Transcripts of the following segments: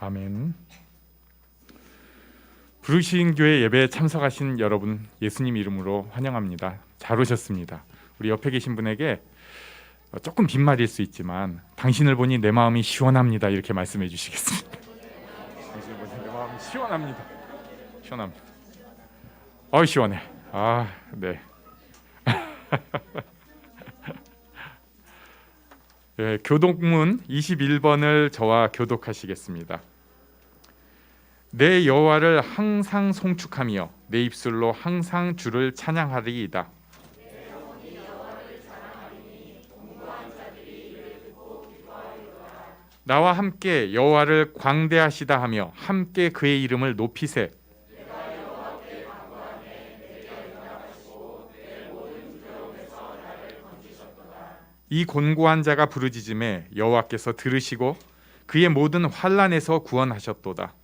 아멘. 부르신 교회 예배에 참석하신 여러분 예수님 이름으로 환영합니다. 잘 오셨습니다. 우리 옆에 계신 분에게 조금 빈말일 수 있지만 당신을 보니 내 마음이 시원합니다. 이렇게 말씀해 주시겠습니다. 당신을 보니 내 마음이 시원합니다. 시원합니다. 시원해. 네. 네, 교독문 21번을 저와 교독하시겠습니다. 내 여호와를 항상 송축하며 내 입술로 항상 주를 찬양하리이다. 나와 함께 여호와를 광대하시다 하며 함께 그의 이름을 높이세. 이 곤고한 자가 부르짖음에 여호와께서 들으시고 그의 모든 환난에서 구원하셨도다.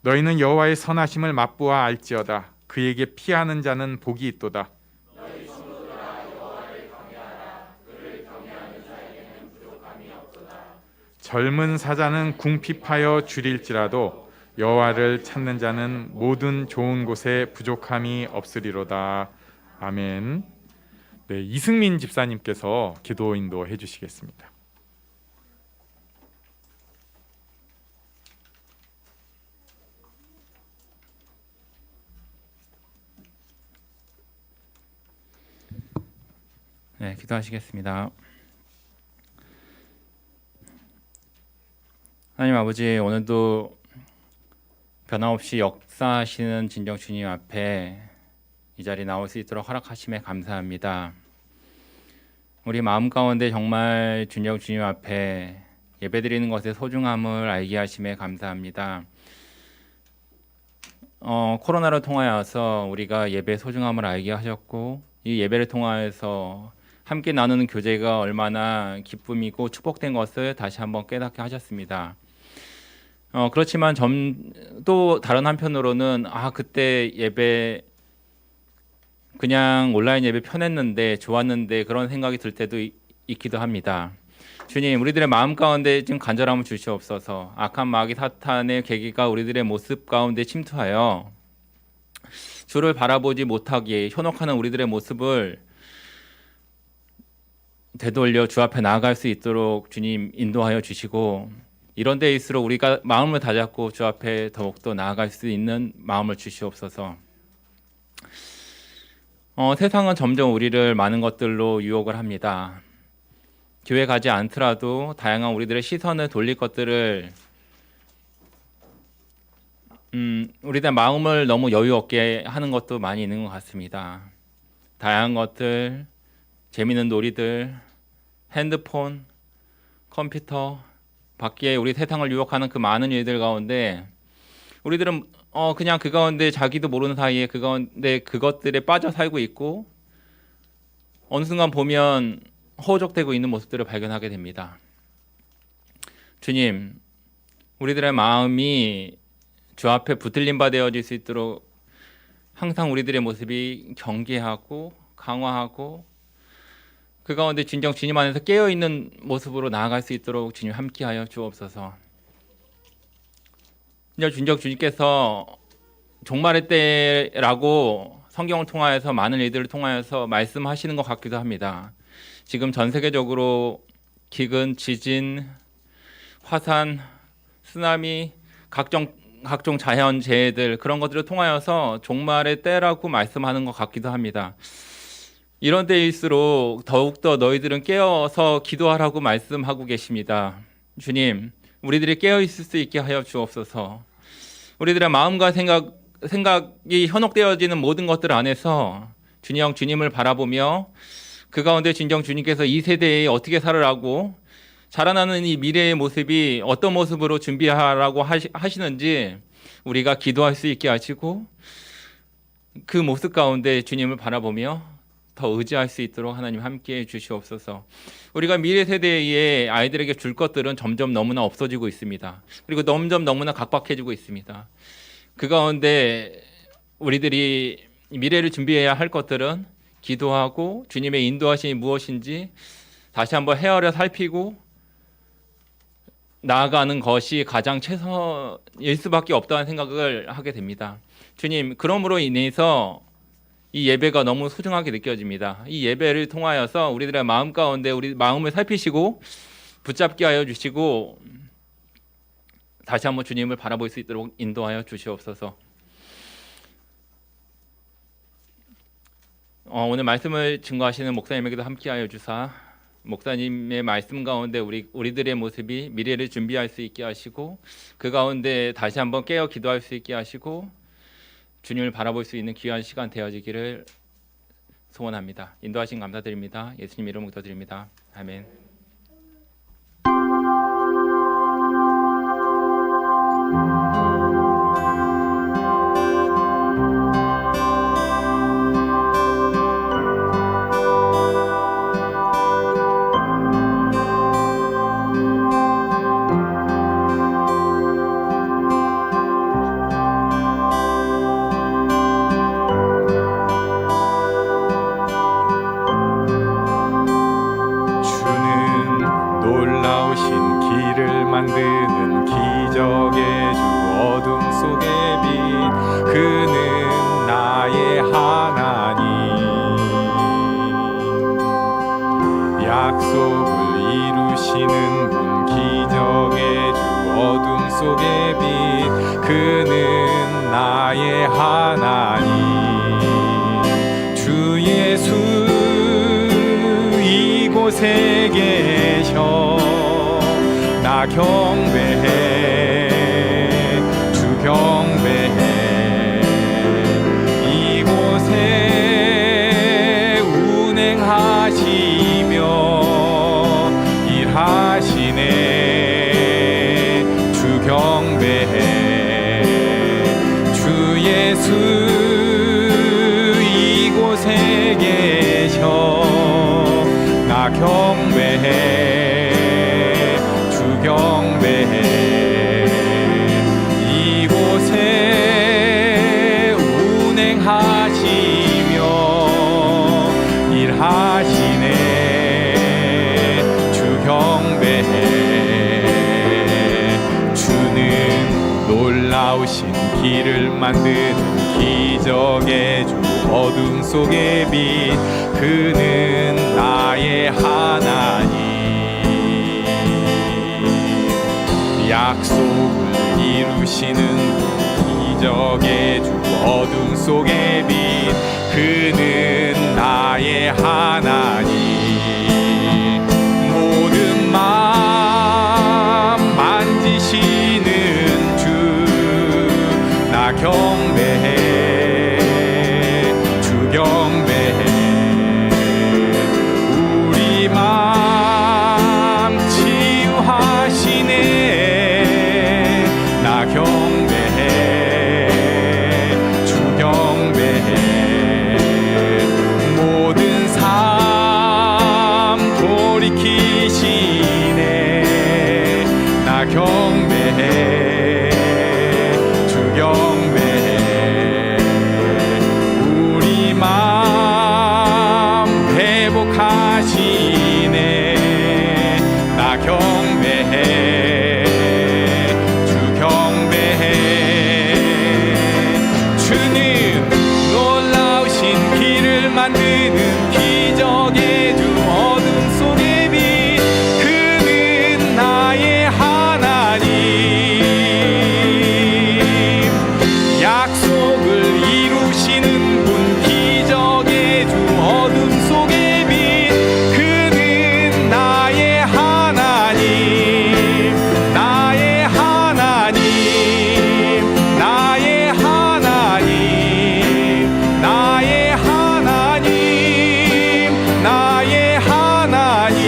너희는 여호와의 선하심을 맛보아 알지어다. 그에게 피하는 자는 복이 있도다. 젊은 사자는 궁핍하여 줄일지라도 여호와를 찾는 자는 모든 좋은 곳에 부족함이 없으리로다. 아멘. 네, 이승민 집사님께서 기도 인도해 주시겠습니다. 네, 기도하시겠습니다. 하나님 아버지, 오늘도 변함없이 역사하시는 진정 주님 앞에 이 자리에 나올 수 있도록 허락하심에 감사합니다. 우리 마음 가운데 정말 진정 주님 앞에 예배드리는 것의 소중함을 알게 하심에 감사합니다. 코로나를 통하여서 우리가 예배의 소중함을 알게 하셨고, 이 예배를 통하여서 함께 나누는 교제가 얼마나 기쁨이고 축복된 것을 다시 한번 깨닫게 하셨습니다. 그렇지만 또 다른 한편으로는 그때 예배 그냥 온라인 예배 편했는데 좋았는데 그런 생각이 들 때도 있기도 합니다. 주님, 우리들의 마음 가운데 지금 간절함을 주시옵소서. 악한 마귀 사탄의 계기가 우리들의 모습 가운데 침투하여 주를 바라보지 못하게 현혹하는 우리들의 모습을 되돌려 주 앞에 나아갈 수 있도록 주님 인도하여 주시고, 이런 데일수록 우리가 마음을 다잡고 주 앞에 더욱더 나아갈 수 있는 마음을 주시옵소서. 세상은 점점 우리를 많은 것들로 유혹을 합니다. 교회 가지 않더라도 다양한 우리들의 시선을 돌릴 것들을 우리들의 마음을 너무 여유 없게 하는 것도 많이 있는 것 같습니다. 다양한 것들, 재미있는 놀이들, 핸드폰, 컴퓨터, 밖에 우리 세상을 유혹하는 그 많은 일들 가운데 우리들은 그냥 그 가운데 자기도 모르는 사이에 그 가운데 그것들에 빠져 살고 있고, 어느 순간 보면 허우적대고 있는 모습들을 발견하게 됩니다. 주님, 우리들의 마음이 주 앞에 붙들림 바 되어질 수 있도록 항상 우리들의 모습이 경계하고 강화하고 그 가운데 진정 주님 안에서 깨어있는 모습으로 나아갈 수 있도록 주님 함께하여 주옵소서. 진정 주님께서 종말의 때라고 성경을 통하여서 많은 일들을 통하여서 말씀하시는 것 같기도 합니다. 지금 전 세계적으로 기근, 지진, 화산, 쓰나미, 각종 자연재해들, 그런 것들을 통하여서 종말의 때라고 말씀하는 것 같기도 합니다. 이런 때일수록 더욱더 너희들은 깨어서 기도하라고 말씀하고 계십니다. 주님, 우리들이 깨어있을 수 있게 하여 주옵소서. 우리들의 마음과 생각이 현혹되어지는 모든 것들 안에서 주님을 바라보며 그 가운데 진정 주님께서 이 세대에 어떻게 살아라고 자라나는 이 미래의 모습이 어떤 모습으로 준비하라고 하시는지 우리가 기도할 수 있게 하시고, 그 모습 가운데 주님을 바라보며 더 의지할 수 있도록 하나님 함께해 주시옵소서. 우리가 미래 세대의 아이들에게 줄 것들은 점점 너무나 없어지고 있습니다. 그리고 점점 너무나 각박해지고 있습니다. 그 가운데 우리들이 미래를 준비해야 할 것들은 기도하고 주님의 인도하심이 무엇인지 다시 한번 헤아려 살피고 나아가는 것이 가장 최선일 수밖에 없다는 생각을 하게 됩니다. 주님, 그러므로 인해서 이 예배가 너무 소중하게 느껴집니다. 이 예배를 통하여서 우리들의 마음 가운데 우리 마음을 살피시고 붙잡게 하여 주시고 다시 한번 주님을 바라볼 수 있도록 인도하여 주시옵소서. 오늘 말씀을 증거하시는 목사님에게도 함께하여 주사 목사님의 말씀 가운데 우리들의 모습이 미래를 준비할 수 있게 하시고 그 가운데 다시 한번 깨어 기도할 수 있게 하시고 주님을 바라볼 수 있는 귀한 시간 되어지기를 소원합니다. 인도하신 감사드립니다. 예수님 이름으로 기도드립니다. 아멘. 만드는 기적의 주 어둠 속의 빛 그는 나의 하나님 약속을 이루시는 분 기적의 주 어둠 속의 빛 그는 나의 하나님 주 예수 이곳에 계셔 나 경배해 주 경배해 이곳에 운행하시며 일하시네 주 경배해 주 예수 이곳에 계셔 나 경배해 경배해 이곳에 운행하시며 일하시네 주 경배해 주는 놀라우신 길을 만드는 기적의 주 어둠 속의 빛 그는 나의 하나님 약속을 이루시는 기적의 주 어둠 속의 빛 그는 나의 하나님 모든 마음 만지시는 주 나 경배해 주 경배해 우리 마음 치유하시네 경배해 주 경배해 모든 삶 돌이키시네 나 경배해 주 경배해 우리 마음 회복하시네 나 경배해 만드는 기적의 주 어둠 속의 빛 그는 나의 하나님 약속을 이루시는 분 기적의 주 어둠 속의 빛 그는 나의 하나님 나의 하나님 나의 하나님 나의 나의 하나님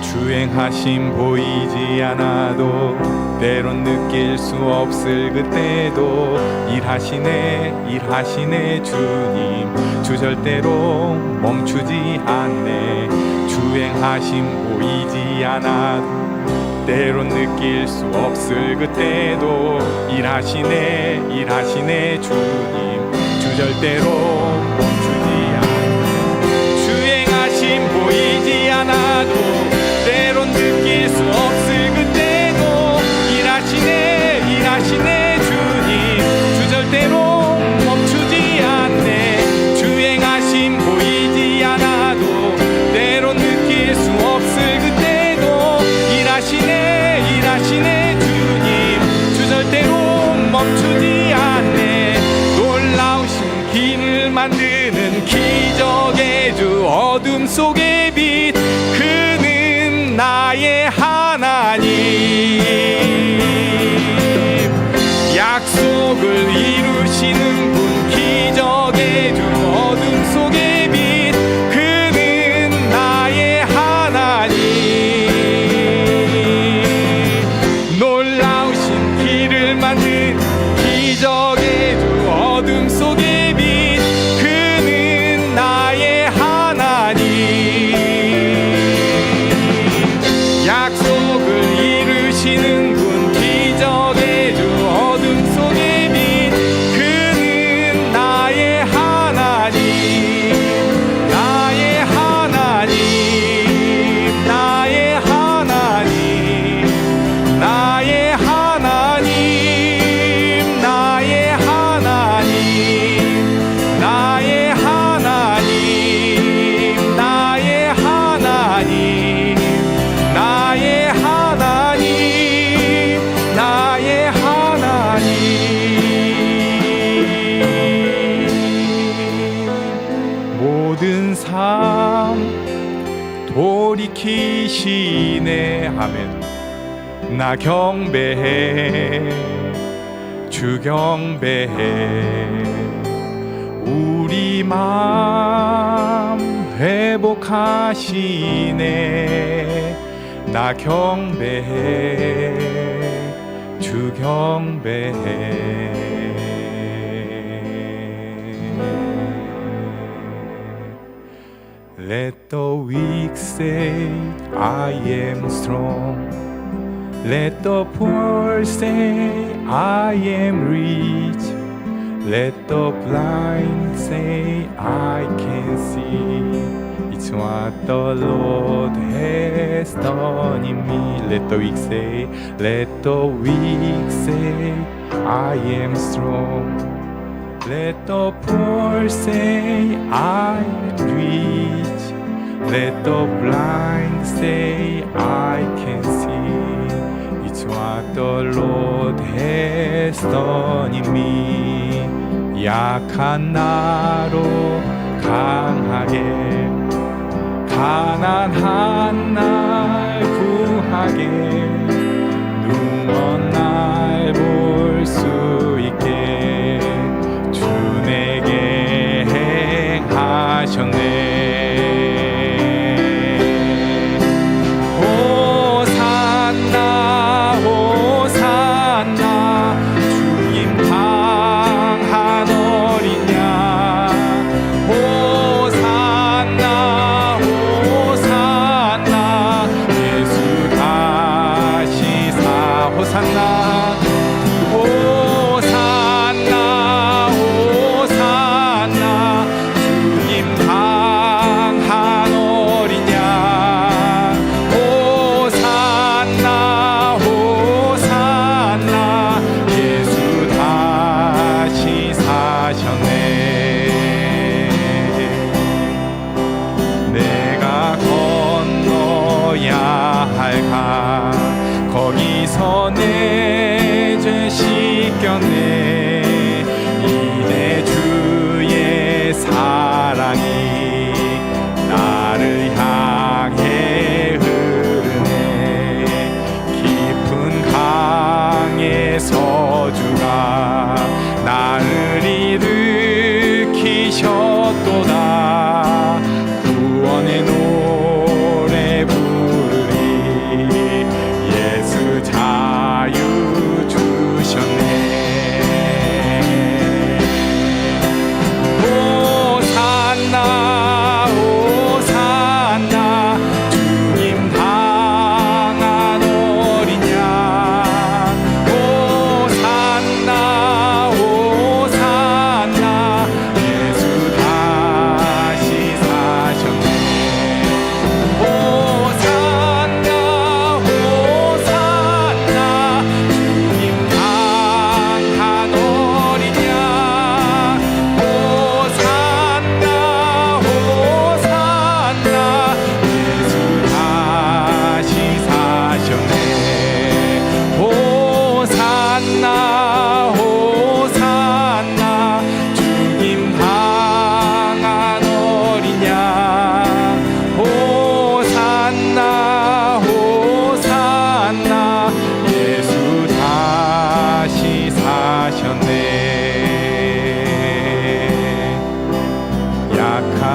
주행하심 보이지 않아도 때론 느낄 수 없을 그때도 일하시네 주님 주 절대로 멈추지 않네. 주행하심 보이지 않아도 때론 느낄 수 없을 그때도 일하시네 주님. 주 절대로 멈추지 않네. 주행하심 보이지 않아도 때론 느낄 수 없을 그때도 일하시네 주님. 주 절대로 멈추지 않네. 주행하심 보이지 않아도 때론 느낄 수 없을 그때도 일하시네 주님. 주 절대로 멈추지 않네. 놀라우신 길을 만드는 기적의 주, 어둠 속의 빛, 그는 나의 하나님. 약속을 이루시는 분, 기적의 주, 어둠 속의 빛, 그는 나의 하나님. 놀라우신 길을 만든 기적의 주, 어둠 속의 빛, 그는 나의 하나님. 약속을 이루시는 분, 기적의 주, 어둠 속의 빛, 그는 나의 하나님. 나의 하나님, 나의 하나님, 나의 하나님, 나의 하나님, 나의 하나님, 나의 하나님, 나의 하나님, 나의 하나님. 모든 삶 돌이키시네 하면 나 경배해, 주 경배해. 우리 마음 회복하시네. 나 경배해, 주 경배해. Let the weak say I am strong. Let the poor say I am rich. Let the blind say I can see. It's what the Lord has done in me. Let the weak say, let the weak say I am strong. Let the poor say I am rich. Let the blind say I can see. It's what the Lord has done in me. 약한 나로 강하게, 가난한 날 구하게, 눈먼 날 볼 수 있게 주 내게 행하셨네. 호산나 호산나 주님 방한 어린 양. 호산나 호산나 예수 다시 사. 호산나 호산나 호산나 주님 방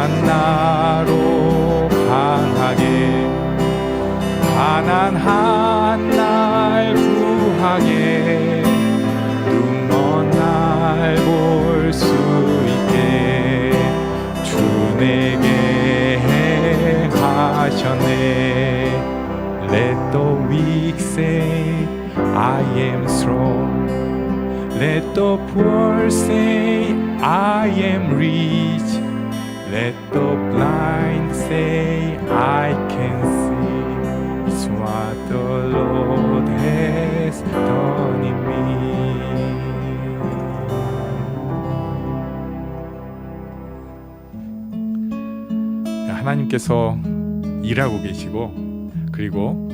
나로 강하게 가난한 날 구하게 눈먼 날 볼 수 있게 주 내게 행하셨네. Let the weak say I am strong. Let the poor say I am rich. Let the blind say I can see. It's what the Lord has done in me. 하나님께서 일하고 계시고 그리고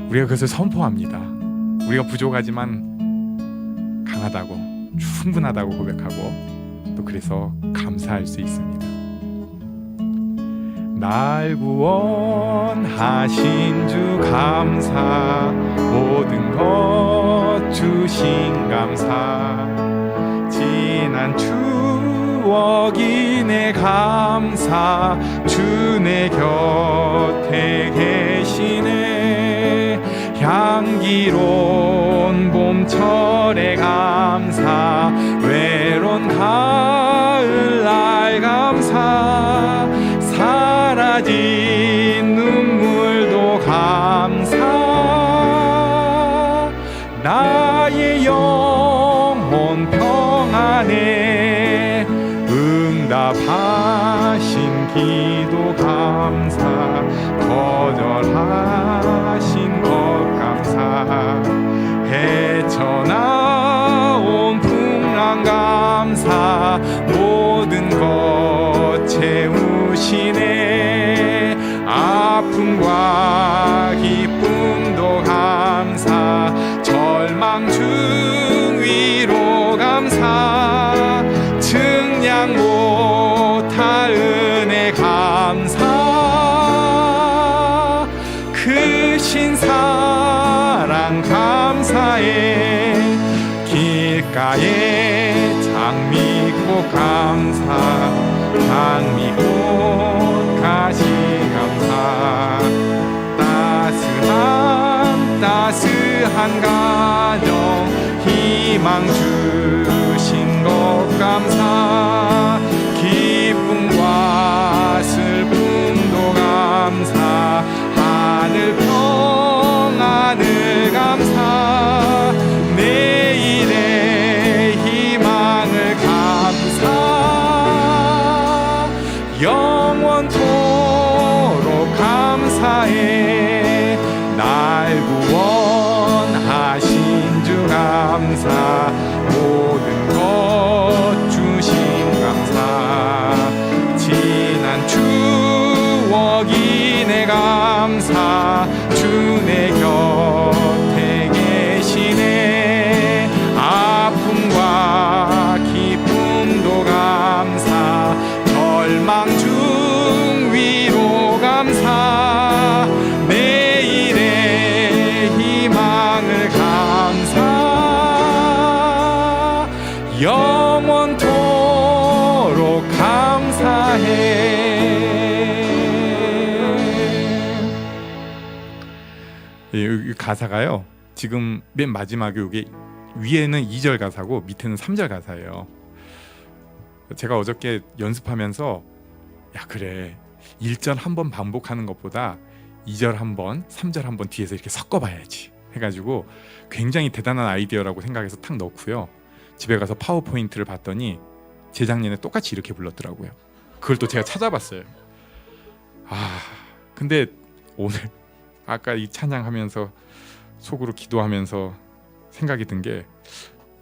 우리가 그것을 선포합니다. 우리가 부족하지만 강하다고 충분하다고 고백하고 또 그래서 감사할 수 있습니다. 날 구원하신 주 감사 모든 것 주신 감사 지난 추억이 내 감사 주 내 곁에 계시네. 향기로운 봄철의 감사 외로운 가을날 감사 사라진 눈물도 감사 나의 영혼 평안에 응답하신 기도 감사 거절하신 것 감사 헤쳐나온 풍랑 감사 모든 것 채우시네. 아픔과 기쁨도 감사 절망 중 위로 감사 증량 못할 은혜 감사 크신 사랑 감사해 길가에 장미꽃 감사 장미꽃 가시 감사 따스한 가정 희망 주신 것 감사 기쁨과 슬픔도 감사 하늘 평안을 감사 내일의 희망을 감사 영원토록 감사해 날 구원하신 주 감사 모든 것 주신 감사 지난 추억이 내 감사 주 내 곁에 계시네. 아픔과 기쁨도 감사 절망 중 위로 감사 내일의 희망을 감사 영원토록 감사해. 이 가사가요 지금 맨 마지막에 이게 위에는 2절 가사고 밑에는 3절 가사예요. 제가 어저께 연습하면서 야 그래 1절 한번 반복하는 것보다 2절 한번 3절 한번 뒤에서 이렇게 섞어봐야지 해가지고 굉장히 대단한 아이디어라고 생각해서 탁 넣고요. 집에 가서 파워포인트를 봤더니 재작년에 똑같이 이렇게 불렀더라고요. 그걸 또 제가 찾아봤어요. 근데 오늘 아까 이 찬양하면서 속으로 기도하면서 생각이 든 게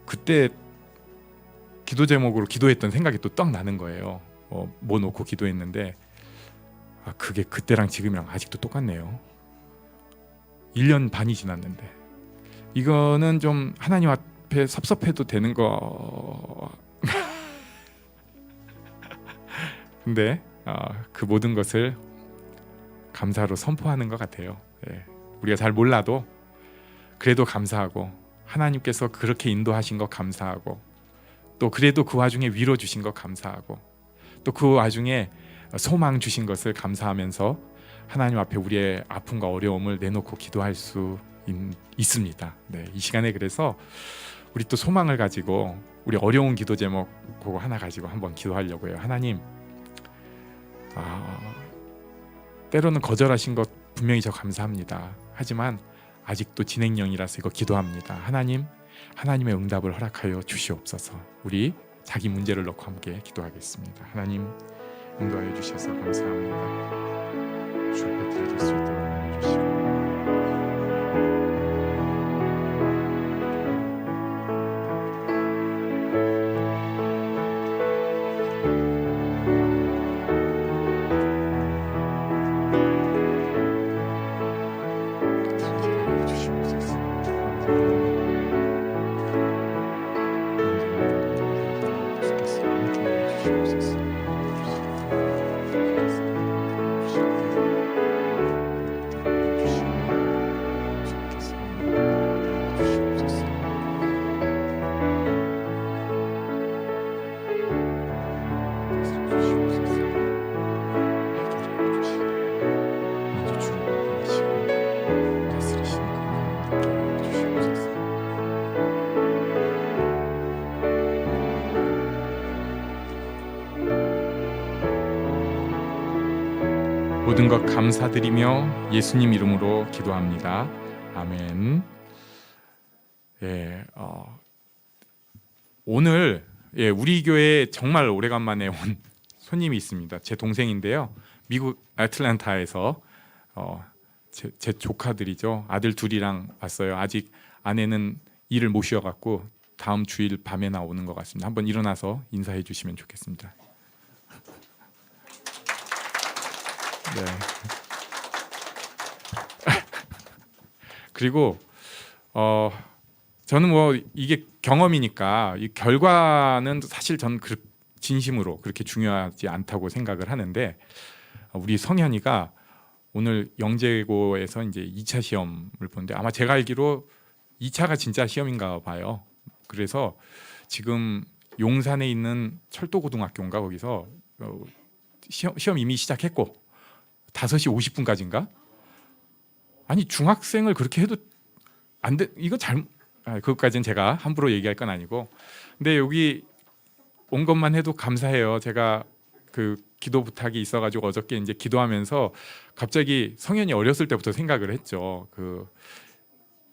그때 기도 제목으로 기도했던 생각이 또 떡 나는 거예요. 뭐 놓고 기도했는데 그게 그때랑 지금이랑 아직도 똑같네요. 1년 반이 지났는데 이거는 좀 하나님 앞에 섭섭해도 되는 거 근데 그 모든 것을 감사로 선포하는 것 같아요. 우리가 잘 몰라도 그래도 감사하고 하나님께서 그렇게 인도하신 것 감사하고 또 그래도 그 와중에 위로 주신 것 감사하고 또 그 와중에 소망 주신 것을 감사하면서 하나님 앞에 우리의 아픔과 어려움을 내놓고 기도할 수 있습니다. 네, 이 시간에 그래서 우리 또 소망을 가지고 우리 어려운 기도 제목 그거 하나 가지고 한번 기도하려고 해요. 하나님, 때로는 거절하신 것 분명히 저 감사합니다. 하지만 아직도 진행형이라서 이거 기도합니다. 하나님, 하나님의 응답을 허락하여 주시옵소서. 우리 자기 문제를 놓고 함께 기도하겠습니다. 하나님, 인도하여 주셔서 감사합니다. 주 앞에 드릴 수 있도록 도와주시고 모든 것 감사드리며 예수님 이름으로 기도합니다. 아멘. 오늘 우리 교회에 정말 오래간만에 온 손님이 있습니다. 제 동생인데요. 미국 애틀랜타에서 제 조카들이죠. 아들 둘이랑 왔어요. 아직 아내는 일을 못 쉬어갖고 다음 주일 밤에 나오는 것 같습니다. 한번 일어나서 인사해 주시면 좋겠습니다. 네. 그리고 저는 뭐 이게 경험이니까 이 결과는 사실 전 진심으로 그렇게 중요하지 않다고 생각을 하는데 우리 성현이가 오늘 영재고에서 이제 2차 시험을 보는데 아마 제가 알기로 2차가 진짜 시험인가 봐요. 그래서 지금 용산에 있는 철도고등학교인가 거기서 시험 이미 시작했고 5시 50분까지인가? 아니 중학생을 그렇게 해도 안 돼. 이거 그것까지는 제가 함부로 얘기할 건 아니고 근데 여기 온 것만 해도 감사해요. 제가 그 기도 부탁이 있어가지고 어저께 이제 기도하면서 갑자기 성현이 어렸을 때부터 생각을 했죠.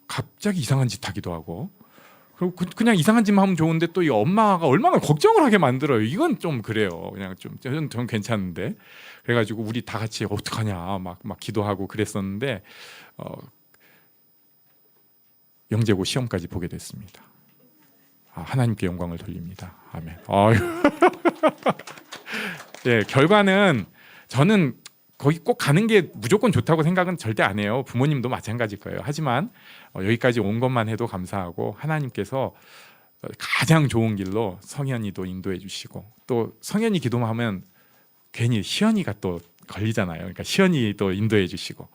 갑자기 이상한 짓 하기도 하고 그리고 그냥 이상한 짓만 하면 좋은데 또 이 엄마가 얼마나 걱정을 하게 만들어요. 이건 좀 그래요. 그냥 좀 괜찮은데 그래가지고 우리 다 같이 어떡하냐 막 기도하고 그랬었는데 영재고 시험까지 보게 됐습니다. 하나님께 영광을 돌립니다. 아멘. 네, 결과는 저는 거기 꼭 가는 게 무조건 좋다고 생각은 절대 안 해요. 부모님도 마찬가지일 거예요. 하지만 여기까지 온 것만 해도 감사하고 하나님께서 가장 좋은 길로 성현이도 인도해 주시고 또 성현이 기도만 하면 괜히 시연이가 또 걸리잖아요. 그러니까 시연이도 인도해 주시고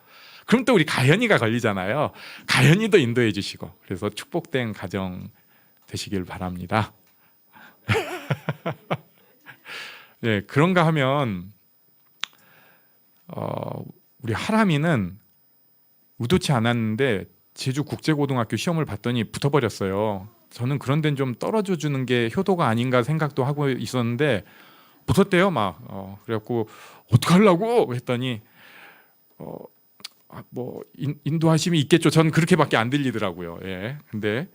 그럼 또 우리 가연이가 걸리잖아요. 가연이도 인도해 주시고 그래서 축복된 가정 되시길 바랍니다. 네, 그런가 하면 우리 하람이는 의도치 않았는데 제주 국제고등학교 시험을 봤더니 붙어버렸어요. 저는 그런 데는 좀 떨어져 주는 게 효도가 아닌가 생각도 하고 있었는데 붙었대요. 그래갖고 어떡하려고 했더니 뭐 인도하심이 있겠죠. 저는 그렇게밖에 안 들리더라고요. 예. 근데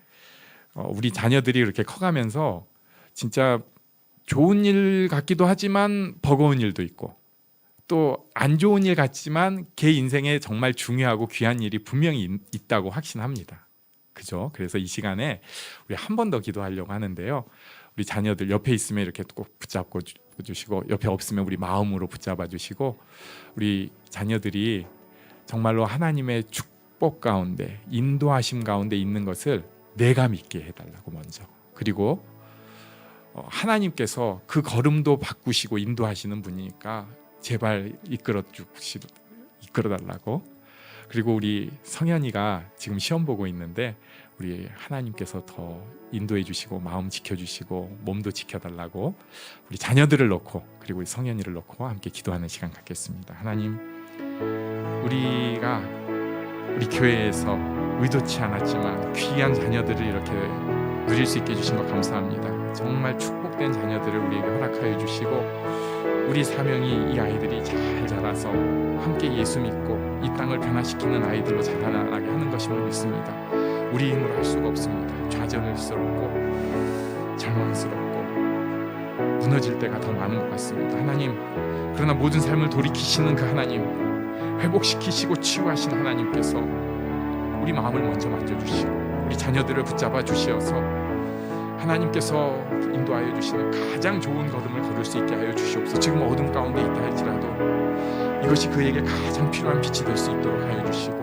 우리 자녀들이 이렇게 커가면서 진짜 좋은 일 같기도 하지만 버거운 일도 있고 또 안 좋은 일 같지만 걔 인생에 정말 중요하고 귀한 일이 분명히 있다고 확신합니다. 그죠? 그래서 이 시간에 우리 한 번 더 기도하려고 하는데요. 우리 자녀들 옆에 있으면 이렇게 꼭 붙잡고 주시고 옆에 없으면 우리 마음으로 붙잡아 주시고 우리 자녀들이 정말로 하나님의 축복 가운데 인도하심 가운데 있는 것을 내가 믿게 해달라고 먼저 그리고 하나님께서 그 걸음도 바꾸시고 인도하시는 분이니까 제발 이끌어 달라고 그리고 우리 성현이가 지금 시험 보고 있는데 우리 하나님께서 더 인도해 주시고 마음 지켜주시고 몸도 지켜달라고 우리 자녀들을 놓고 그리고 우리 성현이를 놓고 함께 기도하는 시간 갖겠습니다. 하나님, 우리가 우리 교회에서 의도치 않았지만 귀한 자녀들을 이렇게 누릴 수 있게 해주신 것 감사합니다. 정말 축복된 자녀들을 우리에게 허락하여 주시고 우리 사명이 이 아이들이 잘 자라서 함께 예수 믿고 이 땅을 변화시키는 아이들로 자라나게 하는 것임을 믿습니다. 우리 힘으로 할 수가 없습니다. 좌절스럽고 절망스럽고 무너질 때가 더 많은 것 같습니다. 하나님, 그러나 모든 삶을 돌이키시는 그 하나님, 회복시키시고 치유하신 하나님께서 우리 마음을 먼저 만져주시고 우리 자녀들을 붙잡아 주시어서 하나님께서 인도하여 주시는 가장 좋은 걸음을 걸을 수 있게 하여 주시옵소서. 지금 어둠 가운데 있다 할지라도 이것이 그에게 가장 필요한 빛이 될 수 있도록 하여 주시고,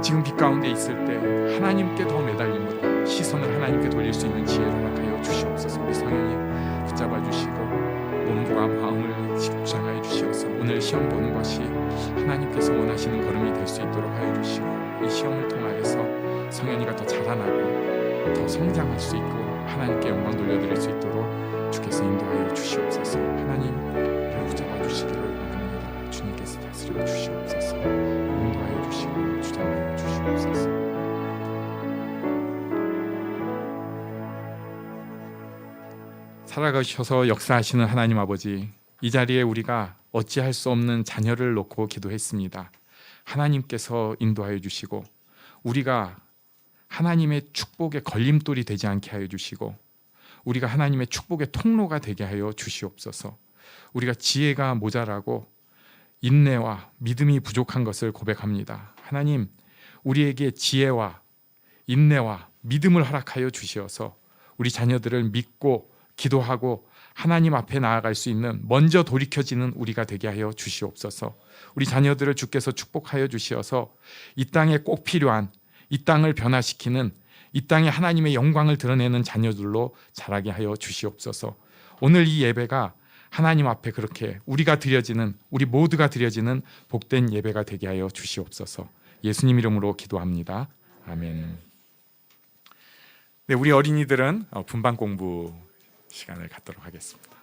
지금 빛 가운데 있을 때 하나님께 더 매달림으로 시선을 하나님께 돌릴 수 있는 지혜를 허락하여 주시옵소서. 우리 성현이 붙잡아 주시고 몸과 마음을 직장하여 주시옵소서. 오늘 시험 보는 것이 하나님께서 원하시는 걸음이 될 수 있도록 하여 주시고, 이 시험을 통하여서 성현이가 더 자라나고 더 성장할 수 있고 하나님께 영광 돌려드릴 수 있도록 주께서 인도하여 주시옵소서. 하나님, 우리를 붙잡아 주시기를 원합니다. 주님께서 다스려 주시옵소서. 인도하여 주시고 주장하여 주시옵소서. 살아가셔서 역사하시는 하나님 아버지, 이 자리에 우리가 어찌할 수 없는 자녀를 놓고 기도했습니다. 하나님께서 인도하여 주시고 우리가 하나님의 축복의 걸림돌이 되지 않게 하여 주시고 우리가 하나님의 축복의 통로가 되게 하여 주시옵소서. 우리가 지혜가 모자라고 인내와 믿음이 부족한 것을 고백합니다. 하나님, 우리에게 지혜와 인내와 믿음을 허락하여 주시어서 우리 자녀들을 믿고 기도하고 하나님 앞에 나아갈 수 있는 먼저 돌이켜지는 우리가 되게 하여 주시옵소서. 우리 자녀들을 주께서 축복하여 주시어서 이 땅에 꼭 필요한, 이 땅을 변화시키는, 이 땅에 하나님의 영광을 드러내는 자녀들로 자라게 하여 주시옵소서. 오늘 이 예배가 하나님 앞에 그렇게 우리가 드려지는, 우리 모두가 드려지는 복된 예배가 되게 하여 주시옵소서. 예수님 이름으로 기도합니다. 아멘. 네, 우리 어린이들은 분반 공부 시간을 갖도록 하겠습니다.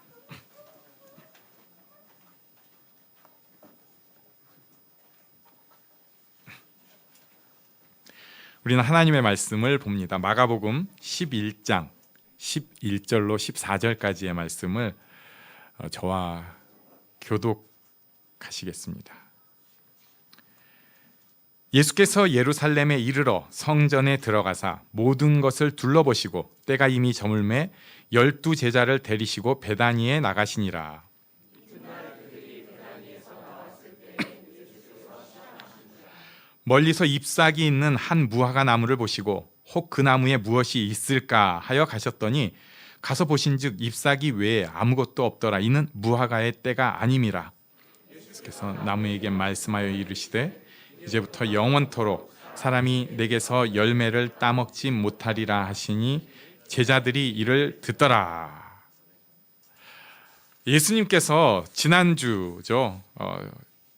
우리는 하나님의 말씀을 봅니다. 마가복음 11장 11절로 14절까지의 말씀을 저와 교독하시겠습니다. 예수께서 예루살렘에 이르러 성전에 들어가사 모든 것을 둘러보시고 때가 이미 저물매 12 제자를 데리시고 베다니에 나가시니라. 멀리서 잎사귀 있는 한 무화과 나무를 보시고 혹 그 나무에 무엇이 있을까 하여 가셨더니 가서 보신즉 잎사귀 외에 아무것도 없더라. 이는 무화과의 때가 아님이라. 예수께서 나무에게 말씀하여 이르시되 이제부터 영원토록 사람이 내게서 열매를 따먹지 못하리라 하시니 제자들이 이를 듣더라. 예수님께서 지난주죠.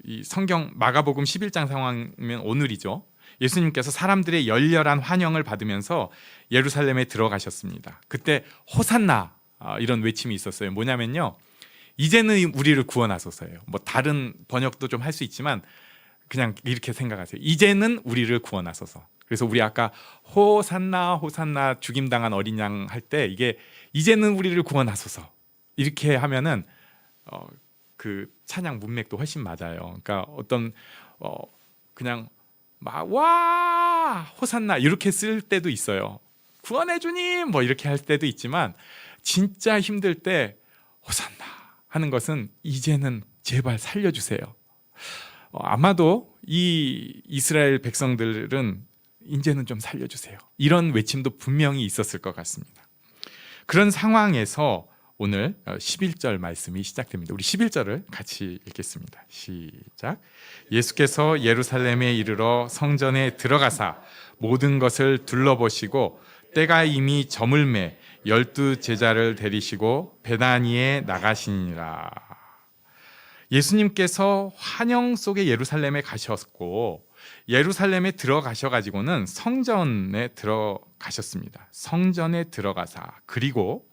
이 성경 마가복음 11장 상황이면 오늘이죠. 예수님께서 사람들의 열렬한 환영을 받으면서 예루살렘에 들어가셨습니다. 그때 호산나 이런 외침이 있었어요. 뭐냐면요, 이제는 우리를 구원하소서예요. 뭐 다른 번역도 좀 할 수 있지만 그냥 이렇게 생각하세요. 이제는 우리를 구원하소서. 그래서 우리 아까 호산나 호산나 죽임당한 어린 양 할 때 이게 이제는 우리를 구원하소서 이렇게 하면은 그 찬양 문맥도 훨씬 맞아요. 그러니까 어떤 그냥 막 와 호산나 이렇게 쓸 때도 있어요. 구원해 주님 뭐 이렇게 할 때도 있지만 진짜 힘들 때 호산나 하는 것은 이제는 제발 살려주세요. 아마도 이 이스라엘 백성들은 이제는 좀 살려주세요. 이런 외침도 분명히 있었을 것 같습니다. 그런 상황에서 오늘 11절 말씀이 시작됩니다. 우리 11절을 같이 읽겠습니다. 시작. 예수께서 예루살렘에 이르러 성전에 들어가사 모든 것을 둘러보시고 때가 이미 저물매 12 제자를 데리시고 베다니에 나가시니라. 예수님께서 환영 속에 예루살렘에 가셨고 예루살렘에 들어가셔 가지고는 성전에 들어가셨습니다. 성전에 들어가사 그리고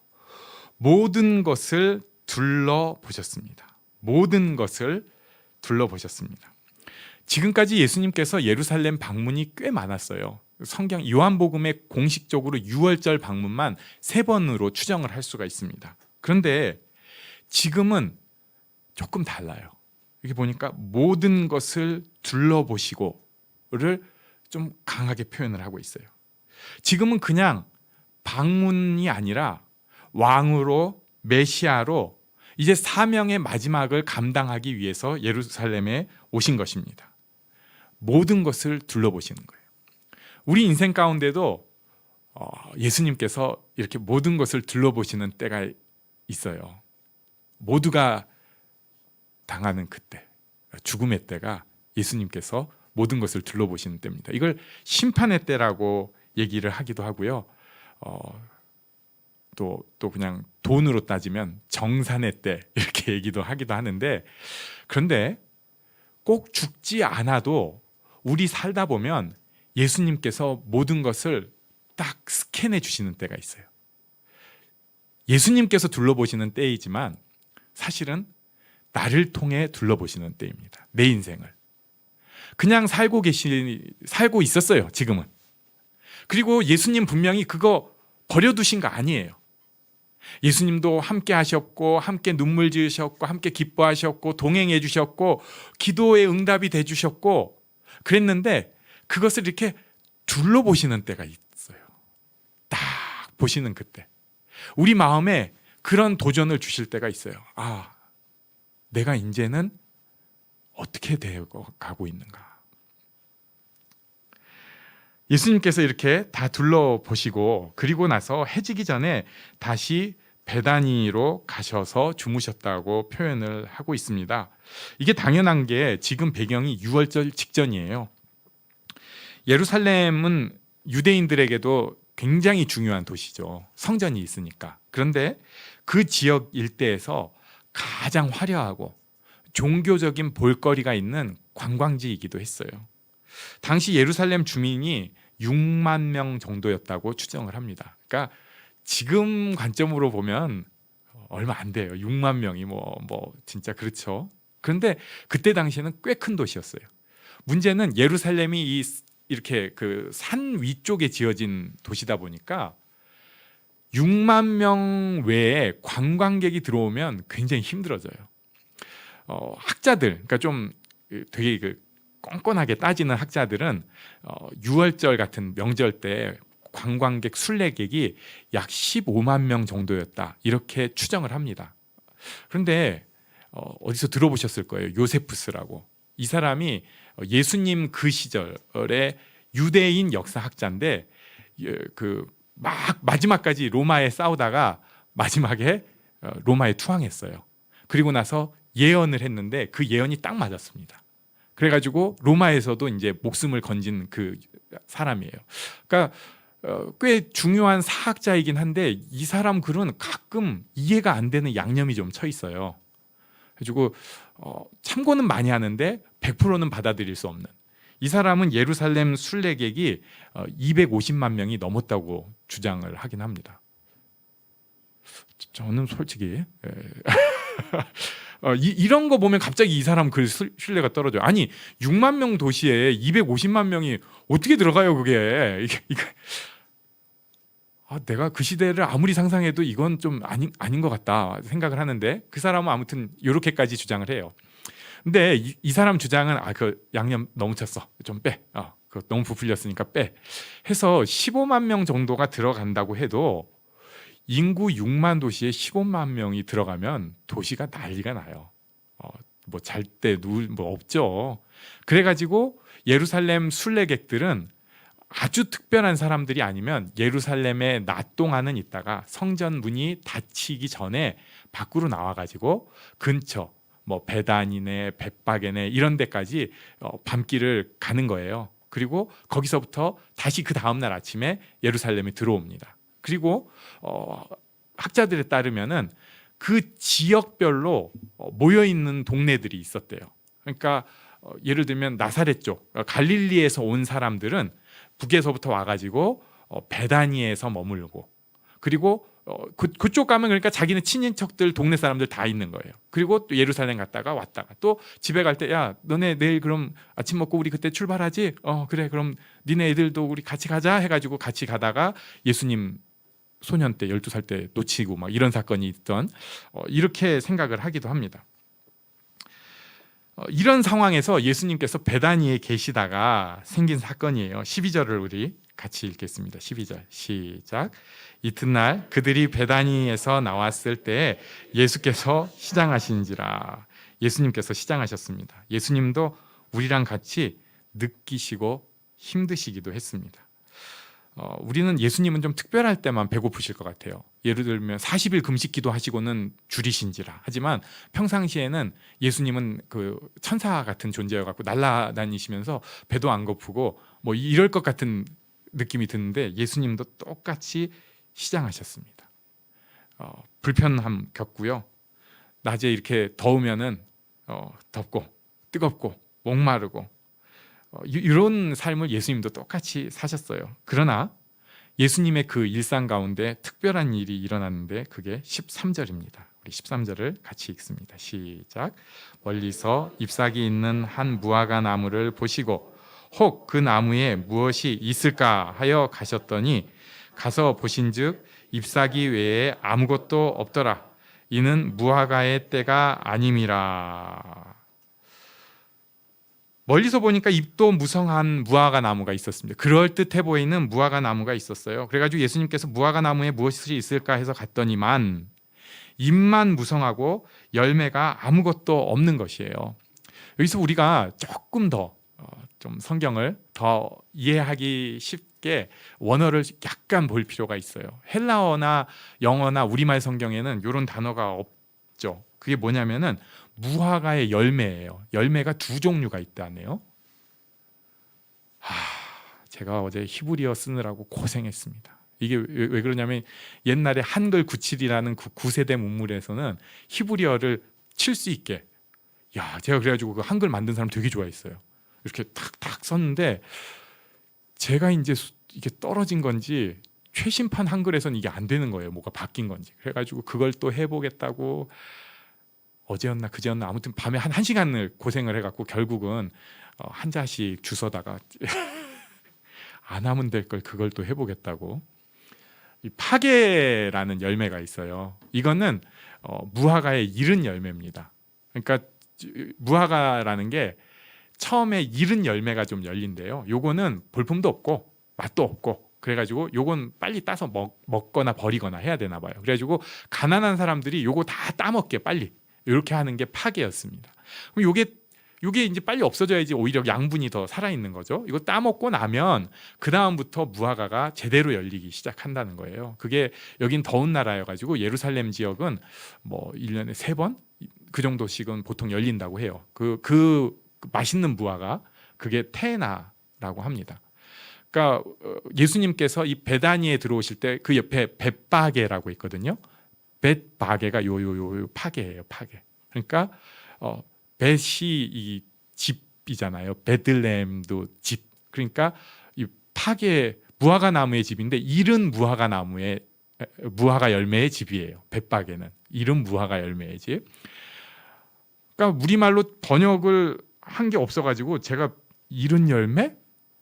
모든 것을 둘러보셨습니다. 모든 것을 둘러보셨습니다. 지금까지 예수님께서 예루살렘 방문이 꽤 많았어요. 성경 요한복음에 공식적으로 6월절 방문만 3번으로 추정을 할 수가 있습니다. 그런데 지금은 조금 달라요. 여기 보니까 모든 것을 둘러보시고를 좀 강하게 표현을 하고 있어요. 지금은 그냥 방문이 아니라 왕으로 메시아로 이제 사명의 마지막을 감당하기 위해서 예루살렘에 오신 것입니다. 모든 것을 둘러보시는 거예요. 우리 인생 가운데도 예수님께서 이렇게 모든 것을 둘러보시는 때가 있어요. 모두가 당하는 그때, 죽음의 때가 예수님께서 모든 것을 둘러보시는 때입니다. 이걸 심판의 때라고 얘기를 하기도 하고요. 또 그냥 돈으로 따지면 정산의 때 이렇게 얘기도 하기도 하는데, 그런데 꼭 죽지 않아도 우리 살다 보면 예수님께서 모든 것을 딱 스캔해 주시는 때가 있어요. 예수님께서 둘러보시는 때이지만 사실은 나를 통해 둘러보시는 때입니다. 내 인생을 그냥 살고 있었어요. 지금은. 그리고 예수님 분명히 그거 버려두신 거 아니에요. 예수님도 함께 하셨고, 함께 눈물 지으셨고, 함께 기뻐하셨고, 동행해 주셨고, 기도의 응답이 돼 주셨고, 그랬는데 그것을 이렇게 둘러보시는 때가 있어요. 딱 보시는 그때 우리 마음에 그런 도전을 주실 때가 있어요. 아, 내가 이제는 어떻게 되어 가고 있는가. 예수님께서 이렇게 다 둘러보시고 그리고 나서 해지기 전에 다시 베다니로 가셔서 주무셨다고 표현을 하고 있습니다. 이게 당연한 게 지금 배경이 유월절 직전이에요. 예루살렘은 유대인들에게도 굉장히 중요한 도시죠. 성전이 있으니까. 그런데 그 지역 일대에서 가장 화려하고 종교적인 볼거리가 있는 관광지이기도 했어요. 당시 예루살렘 주민이 6만 명 정도였다고 추정을 합니다. 그러니까 지금 관점으로 보면 얼마 안 돼요. 6만 명이 뭐 진짜 그렇죠. 그런데 그때 당시에는 꽤 큰 도시였어요. 문제는 예루살렘이 이렇게 그 산 위쪽에 지어진 도시다 보니까 6만 명 외에 관광객이 들어오면 굉장히 힘들어져요. 학자들, 그러니까 좀 되게 꼼꼼하게 따지는 학자들은 6월절 같은 명절 때 관광객 순례객이 약 15만 명 정도였다 이렇게 추정을 합니다. 그런데 어디서 들어보셨을 거예요. 요세푸스라고. 이 사람이 예수님 그 시절에 유대인 역사학자인데 막 마지막까지 로마에 싸우다가 마지막에 로마에 투항했어요. 그리고 나서 예언을 했는데 그 예언이 딱 맞았습니다. 그래가지고 로마에서도 이제 목숨을 건진 그 사람이에요. 그러니까 꽤 중요한 사학자이긴 한데 이 사람 글은 가끔 이해가 안 되는 양념이 좀 쳐 있어요. 그래가지고 참고는 많이 하는데 100%는 받아들일 수 없는. 이 사람은 예루살렘 순례객이 250만 명이 넘었다고 주장을 하긴 합니다. 저는 솔직히 이런 거 보면 갑자기 이 사람 글 신뢰가 떨어져요. 아니 6만 명 도시에 250만 명이 어떻게 들어가요 그게. 내가 그 시대를 아무리 상상해도 이건 좀 아닌 것 같다 생각을 하는데 그 사람은 아무튼 이렇게까지 주장을 해요. 근데 이 사람 주장은 그 양념 너무 쳤어. 좀 빼. 그 너무 부풀렸으니까 빼. 해서 15만 명 정도가 들어간다고 해도 인구 6만 도시에 15만 명이 들어가면 도시가 난리가 나요. 뭐 잘 때 뭐 없죠. 그래가지고 예루살렘 순례객들은 아주 특별한 사람들이 아니면 예루살렘에 낮 동안은 있다가 성전 문이 닫히기 전에 밖으로 나와가지고 근처 뭐 베다니네, 벳바게네 이런 데까지 밤길을 가는 거예요. 그리고 거기서부터 다시 그 다음날 아침에 예루살렘에 들어옵니다. 그리고 학자들에 따르면은 그 지역별로 모여 있는 동네들이 있었대요. 그러니까 예를 들면 나사렛 쪽 갈릴리에서 온 사람들은 북에서부터 와가지고 베다니에서 머물고 그리고 그쪽 가면 그러니까 자기는 친인척들 동네 사람들 다 있는 거예요. 그리고 또 예루살렘 갔다가 왔다가 또 집에 갈 때 야 너네 내일 그럼 아침 먹고 우리 그때 출발하지? 그래 그럼 니네 애들도 우리 같이 가자 해가지고 같이 가다가 예수님 소년 때 12살 때 놓치고 막 이런 사건이 있던 이렇게 생각을 하기도 합니다. 이런 상황에서 예수님께서 베다니에 계시다가 생긴 사건이에요. 12절을 우리 같이 읽겠습니다. 12절 시작. 이튿날 그들이 베다니에서 나왔을 때 예수께서 시장하신지라. 예수님께서 시장하셨습니다. 예수님도 우리랑 같이 느끼시고 힘드시기도 했습니다. 우리는 예수님은 좀 특별할 때만 배고프실 것 같아요. 예를 들면 40일 금식기도 하시고는 줄이신지라. 하지만 평상시에는 예수님은 그 천사 같은 존재여 갖고 날아다니시면서 배도 안 고프고 뭐 이럴 것 같은 느낌이 드는데 예수님도 똑같이 시장하셨습니다. 불편함 겪고요. 낮에 이렇게 더우면은 덥고 뜨겁고 목마르고 이런 삶을 예수님도 똑같이 사셨어요. 그러나 예수님의 그 일상 가운데 특별한 일이 일어났는데 그게 13절입니다. 우리 13절을 같이 읽습니다. 시작. 멀리서 잎사귀 있는 한 무화과 나무를 보시고 혹 그 나무에 무엇이 있을까 하여 가셨더니 가서 보신즉 잎사귀 외에 아무것도 없더라. 이는 무화과의 때가 아님이라. 멀리서 보니까 잎도 무성한 무화과 나무가 있었습니다. 그럴듯해 보이는 무화과 나무가 있었어요. 그래가지고 예수님께서 무화과 나무에 무엇이 있을까 해서 갔더니만 잎만 무성하고 열매가 아무것도 없는 것이에요. 여기서 우리가 조금 더 좀 성경을 더 이해하기 쉽게 원어를 약간 볼 필요가 있어요. 헬라어나 영어나 우리말 성경에는 이런 단어가 없죠. 그게 뭐냐면은 무화과의 열매예요. 열매가 두 종류가 있다네요. 제가 어제 히브리어 쓰느라고 고생했습니다. 이게 왜 그러냐면 옛날에 한글 97이라는 그 9세대 문물에서는 히브리어를 칠 수 있게 제가 그래가지고 그 한글 만든 사람 되게 좋아했어요. 이렇게 탁탁 썼는데 제가 이제 이게 떨어진 건지 최신판 한글에서는 이게 안 되는 거예요. 뭐가 바뀐 건지. 그래가지고 그걸 또 해보겠다고 어제였나 그제였나 아무튼 밤에 한 1시간을 고생을 해갖고 결국은 한 자씩 주워다가 안 하면 될 걸 그걸 또 해보겠다고. 이 파게라는 열매가 있어요. 이거는 무화과의 이른 열매입니다. 그러니까 무화과라는 게 처음에 이른 열매가 좀 열린대요. 요거는 볼품도 없고 맛도 없고 그래가지고 요건 빨리 따서 먹거나 버리거나 해야 되나 봐요. 그래가지고 가난한 사람들이 요거 다 따먹게 빨리 이렇게 하는 게 파게였습니다. 그럼 요게 이제 빨리 없어져야지 오히려 양분이 더 살아있는 거죠. 이거 따먹고 나면 그 다음부터 무화과가 제대로 열리기 시작한다는 거예요. 그게 여긴 더운 나라여가지고 예루살렘 지역은 뭐 1년에 3번 그 정도씩은 보통 열린다고 해요. 그 맛있는 무화과 그게 테나라고 합니다. 그러니까 예수님께서 이 베다니에 들어오실 때 그 옆에 벳바게라고 있거든요. 벳바게가 요 파게예요, 파게. 그러니까 벳이 이 집이잖아요. 베들레헴도 집. 그러니까 이 파게 무화과 나무의 집인데 이른 무화과 열매의 집이에요. 벳바게는 이른 무화과 열매의 집. 그러니까 우리말로 번역을 한 게 없어가지고 제가 이른 열매?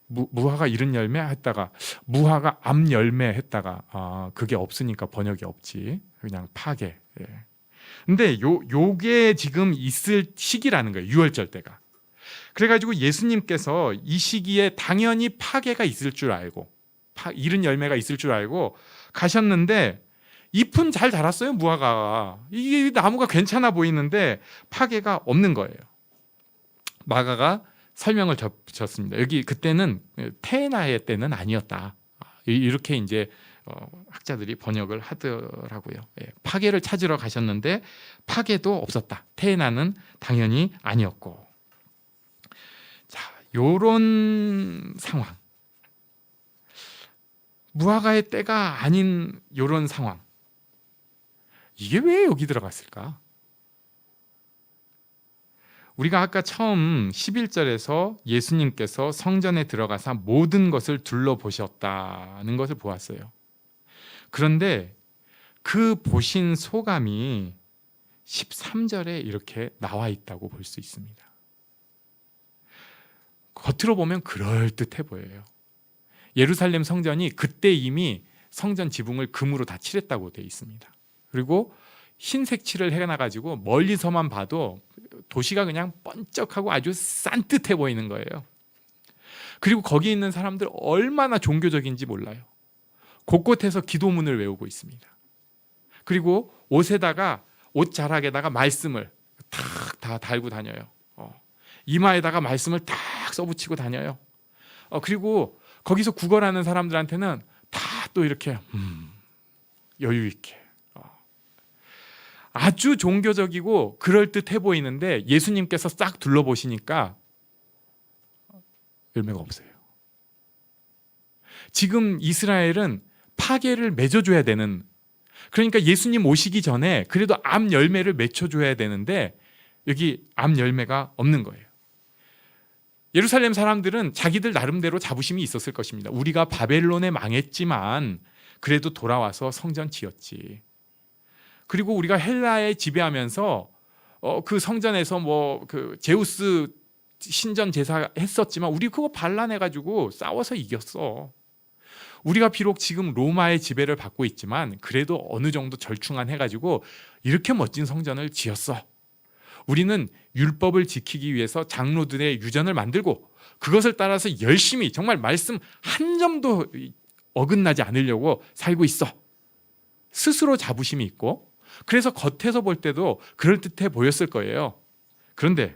무화과 이른 열매 했다가 무화과 암 열매 했다가 그게 없으니까 번역이 없지. 그냥 파게. 예. 근데 요게 지금 있을 시기라는 거예요. 유월절 때가. 그래가지고 예수님께서 이 시기에 당연히 파게가 있을 줄 알고 이른 열매가 있을 줄 알고 가셨는데 잎은 잘 자랐어요. 무화과가. 이게 나무가 괜찮아 보이는데 파게가 없는 거예요. 마가가 설명을 줬습니다. 여기 그때는 테나의 때는 아니었다. 이렇게 이제 학자들이 번역을 하더라고요. 파게를 찾으러 가셨는데 파게도 없었다. 테나는 당연히 아니었고. 자, 요런 상황. 무화과의 때가 아닌 요런 상황. 이게 왜 여기 들어갔을까? 우리가 아까 처음 11절에서 예수님께서 성전에 들어가서 모든 것을 둘러보셨다는 것을 보았어요. 그런데 그 보신 소감이 13절에 이렇게 나와 있다고 볼 수 있습니다. 겉으로 보면 그럴듯해 보여요. 예루살렘 성전이 그때 이미 성전 지붕을 금으로 다 칠했다고 되어 있습니다. 그리고 흰색 칠을 해놔가지고 멀리서만 봐도 도시가 그냥 번쩍하고 아주 산뜻해 보이는 거예요. 그리고 거기 있는 사람들 얼마나 종교적인지 몰라요. 곳곳에서 기도문을 외우고 있습니다. 그리고 옷에다가 옷 자락에다가 말씀을 탁 다 달고 다녀요. 이마에다가 말씀을 탁 써붙이고 다녀요. 그리고 거기서 구걸하는 사람들한테는 다 또 이렇게 여유 있게 아주 종교적이고 그럴듯해 보이는데 예수님께서 싹 둘러보시니까 열매가 없어요. 지금 이스라엘은 파괴를 맺어줘야 되는, 그러니까 예수님 오시기 전에 그래도 암 열매를 맺혀줘야 되는데 여기 암 열매가 없는 거예요. 예루살렘 사람들은 자기들 나름대로 자부심이 있었을 것입니다. 우리가 바벨론에 망했지만 그래도 돌아와서 성전 지었지. 그리고 우리가 헬라에 지배하면서 그 성전에서 뭐 그 제우스 신전 제사 했었지만 우리 그거 반란해가지고 싸워서 이겼어. 우리가 비록 지금 로마의 지배를 받고 있지만 그래도 어느 정도 절충안 해가지고 이렇게 멋진 성전을 지었어. 우리는 율법을 지키기 위해서 장로들의 유전을 만들고 그것을 따라서 열심히 정말 말씀 한 점도 어긋나지 않으려고 살고 있어. 스스로 자부심이 있고 그래서 겉에서 볼 때도 그럴듯해 보였을 거예요. 그런데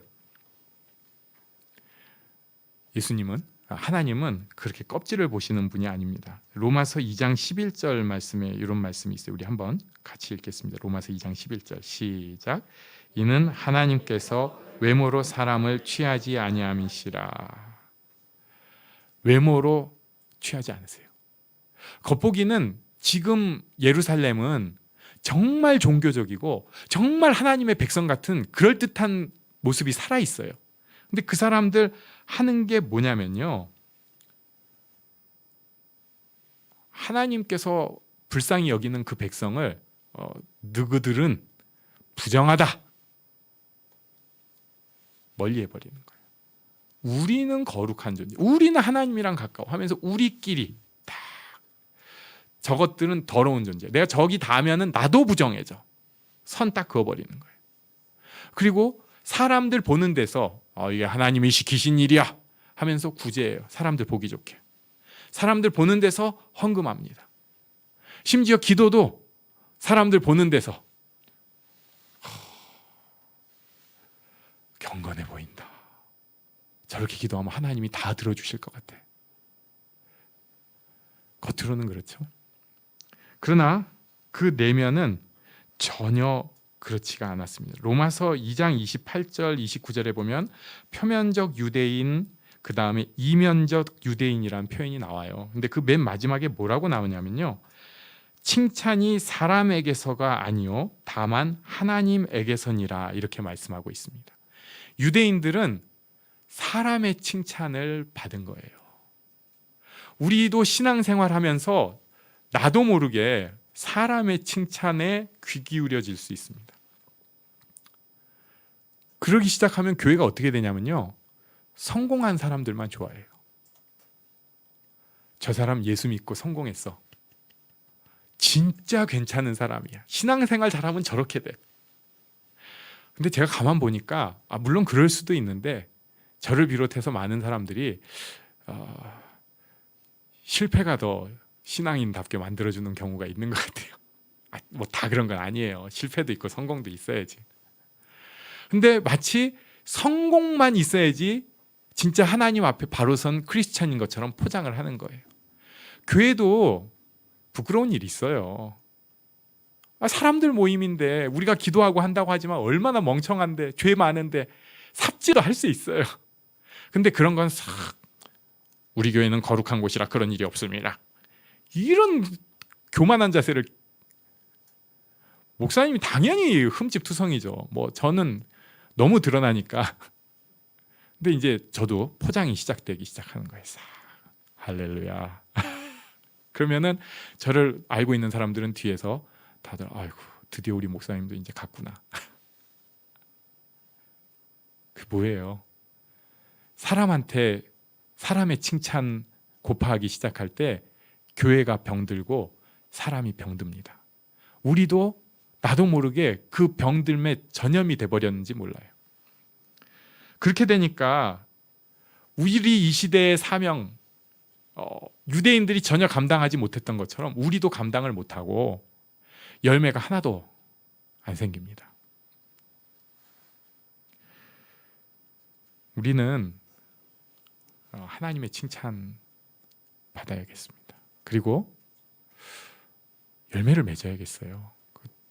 하나님은 그렇게 껍질을 보시는 분이 아닙니다. 로마서 2장 11절 말씀에 이런 말씀이 있어요. 우리 한번 같이 읽겠습니다. 로마서 2장 11절 시작. 이는 하나님께서 외모로 사람을 취하지 아니함이시라. 외모로 취하지 않으세요. 겉보기는 지금 예루살렘은 정말 종교적이고 정말 하나님의 백성 같은 그럴듯한 모습이 살아있어요. 근데 그 사람들 하는 게 뭐냐면요, 하나님께서 불쌍히 여기는 그 백성을 너희들은 부정하다 멀리 해버리는 거예요. 우리는 거룩한 존재, 우리는 하나님이랑 가까워 하면서 우리끼리 다 저것들은 더러운 존재, 내가 저기 닿으면 나도 부정해져, 선 딱 그어버리는 거예요. 그리고 사람들 보는 데서 이게 하나님이 시키신 일이야 하면서 구제해요. 사람들 보기 좋게. 사람들 보는 데서 헌금합니다. 심지어 기도도 사람들 보는 데서 경건해 보인다. 저렇게 기도하면 하나님이 다 들어주실 것 같아. 겉으로는 그렇죠. 그러나 그 내면은 전혀 그렇지가 않았습니다. 로마서 2장 28절 29절에 보면 표면적 유대인, 그 다음에 이면적 유대인이라는 표현이 나와요. 근데 그 맨 마지막에 뭐라고 나오냐면요, 칭찬이 사람에게서가 아니요 다만 하나님에게서니라 이렇게 말씀하고 있습니다. 유대인들은 사람의 칭찬을 받은 거예요. 우리도 신앙생활하면서 나도 모르게 사람의 칭찬에 귀 기울여질 수 있습니다. 그러기 시작하면 교회가 어떻게 되냐면요, 성공한 사람들만 좋아해요. 저 사람 예수 믿고 성공했어. 진짜 괜찮은 사람이야. 신앙생활 잘하면 저렇게 돼. 근데 제가 가만 보니까 물론 그럴 수도 있는데 저를 비롯해서 많은 사람들이 실패가 더 신앙인답게 만들어주는 경우가 있는 것 같아요. 뭐 다 그런 건 아니에요. 실패도 있고 성공도 있어야지. 근데 마치 성공만 있어야지 진짜 하나님 앞에 바로 선 크리스찬인 것처럼 포장을 하는 거예요. 교회도 부끄러운 일이 있어요. 사람들 모임인데 우리가 기도하고 한다고 하지만 얼마나 멍청한데, 죄 많은데 삽질도 할 수 있어요. 근데 그런 건 싹 우리 교회는 거룩한 곳이라 그런 일이 없습니다, 이런 교만한 자세를, 목사님이 당연히 흠집투성이죠. 뭐 저는 너무 드러나니까 근데 이제 저도 포장이 시작되기 시작하는 거예요. 싹. 할렐루야. 그러면은 저를 알고 있는 사람들은 뒤에서 다들 아이고 드디어 우리 목사님도 이제 갔구나. 그 뭐예요? 사람한테 사람의 칭찬 고파하기 시작할 때 교회가 병들고 사람이 병듭니다. 우리도 나도 모르게 그 병들매 전염이 돼버렸는지 몰라요. 그렇게 되니까 우리 이 시대의 사명, 유대인들이 전혀 감당하지 못했던 것처럼 우리도 감당을 못하고 열매가 하나도 안 생깁니다. 우리는 하나님의 칭찬 받아야겠습니다. 그리고 열매를 맺어야겠어요.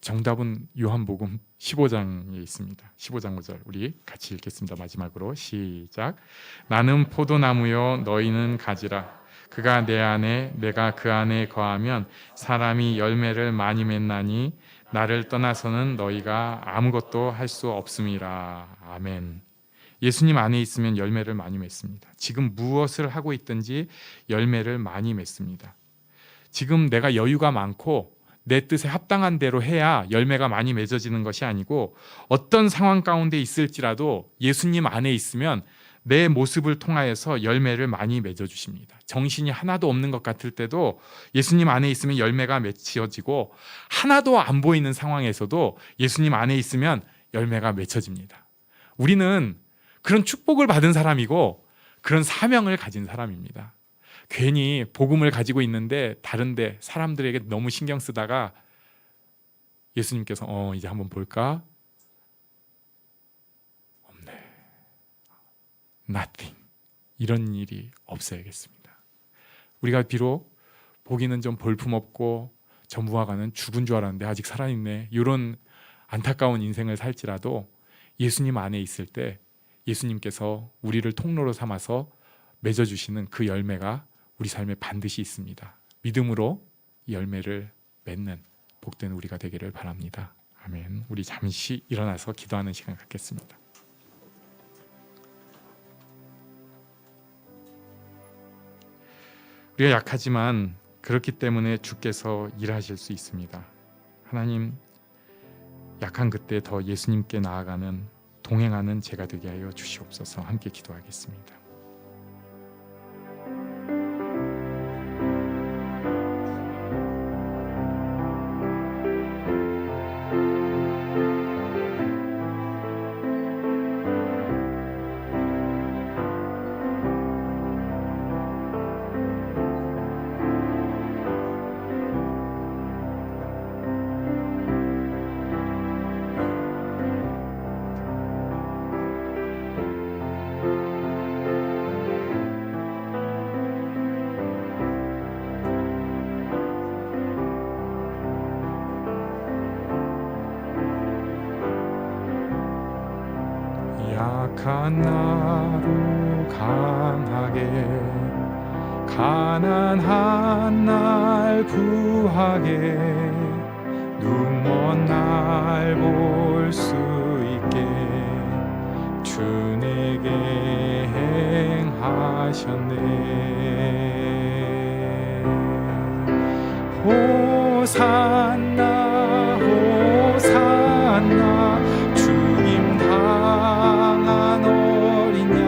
정답은 요한복음 15장에 있습니다. 15장 5절 우리 같이 읽겠습니다. 마지막으로 시작. 나는 포도나무요 너희는 가지라. 그가 내 안에 내가 그 안에 거하면 사람이 열매를 많이 맺나니 나를 떠나서는 너희가 아무것도 할 수 없음이라. 아멘. 예수님 안에 있으면 열매를 많이 맺습니다. 지금 무엇을 하고 있든지 열매를 많이 맺습니다. 지금 내가 여유가 많고 내 뜻에 합당한 대로 해야 열매가 많이 맺어지는 것이 아니고 어떤 상황 가운데 있을지라도 예수님 안에 있으면 내 모습을 통하여서 열매를 많이 맺어주십니다. 정신이 하나도 없는 것 같을 때도 예수님 안에 있으면 열매가 맺혀지고 하나도 안 보이는 상황에서도 예수님 안에 있으면 열매가 맺혀집니다. 우리는 그런 축복을 받은 사람이고 그런 사명을 가진 사람입니다. 괜히 복음을 가지고 있는데 다른데 사람들에게 너무 신경 쓰다가 예수님께서 이제 한번 볼까? 없네. Nothing. 이런 일이 없어야겠습니다. 우리가 비록 보기는 좀 볼품없고 전부와가는 죽은 줄 알았는데 아직 살아있네. 이런 안타까운 인생을 살지라도 예수님 안에 있을 때 예수님께서 우리를 통로로 삼아서 맺어주시는 그 열매가 우리 삶에 반드시 있습니다. 믿음으로 이 열매를 맺는 복된 우리가 되기를 바랍니다. 아멘. 우리 잠시 일어나서 기도하는 시간 갖겠습니다. 우리가 약하지만 그렇기 때문에 주께서 일하실 수 있습니다. 하나님, 약한 그때 더 예수님께 나아가는 동행하는 제가 되게 하여 주시옵소서. 함께 기도하겠습니다. 약한 나로 강하게 가난한 날 구하게 눈먼 날 볼 수 있게 주 내게 행하셨네. 호산나 호산나 죽임 당한 어린 양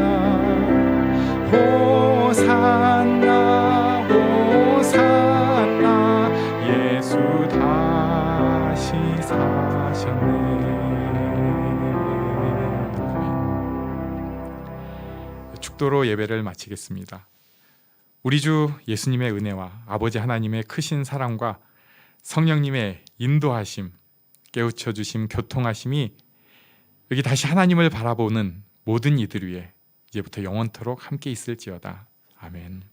호산나 호산나 예수 다시 사셨네. 축도로 예배를 마치겠습니다. 우리 주 예수님의 은혜와 아버지 하나님의 크신 사랑과 성령님의 인도하심, 깨우쳐 주심, 교통하심이 여기 다시 하나님을 바라보는 모든 이들 위에 이제부터 영원토록 함께 있을지어다. 아멘.